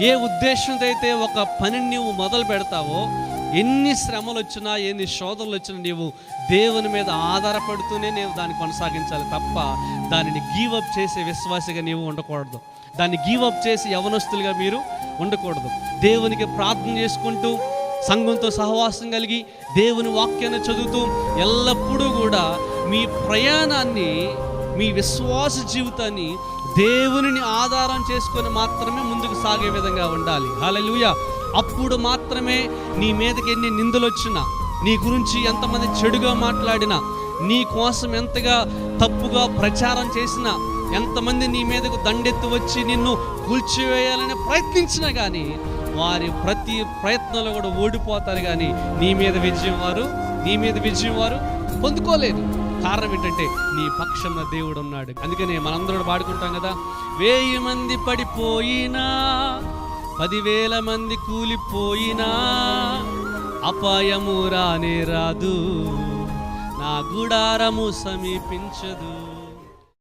ఏ ఉద్దేశంతో అయితే ఒక పనిని నువ్వు మొదలు పెడతావో, ఎన్ని శ్రమలు వచ్చినా ఎన్ని శోధనలు వచ్చినా నీవు దేవుని మీద ఆధారపడుతూనే నీవు దాన్ని కొనసాగించాలి తప్ప దానిని గీవప్ చేసే విశ్వాసిగా నీవు ఉండకూడదు. దాన్ని గీవప్ చేసి యవనస్తులుగా మీరు ఉండకూడదు. దేవునికి ప్రార్థన చేసుకుంటూ, సంఘంతో సహవాసం కలిగి, దేవుని వాక్యాన్ని చదువుతూ ఎల్లప్పుడూ కూడా మీ ప్రయాణాన్ని, మీ విశ్వాస జీవితాన్ని దేవునిని ఆధారం చేసుకొని మాత్రమే ముందుకు సాగే విధంగా ఉండాలి. హల్లెలూయా. అప్పుడు మాత్రమే నీ మీదకి ఎన్ని నిందలు వచ్చినా, నీ గురించి ఎంతమంది చెడుగా మాట్లాడినా, నీ కోసం ఎంతగా తప్పుగా ప్రచారం చేసినా, ఎంతమంది నీ మీదకు దండెత్తి వచ్చి నిన్ను కూల్చివేయాలని ప్రయత్నించినా కానీ వారి ప్రతి ప్రయత్నంలో కూడా ఓడిపోతారు. కానీ నీ మీద విజయం వారు పొందుకోలేదు. కారణం ఏంటంటే నీ పక్షంలో దేవుడు ఉన్నాడు. అందుకనే మనందరూ పాడుకుంటాం కదా, 1000 మంది పడిపోయినా, 10,000 మంది కూలిపోయినా, అపాయము రానే రాదు, నా గుడారము సమీపించదు.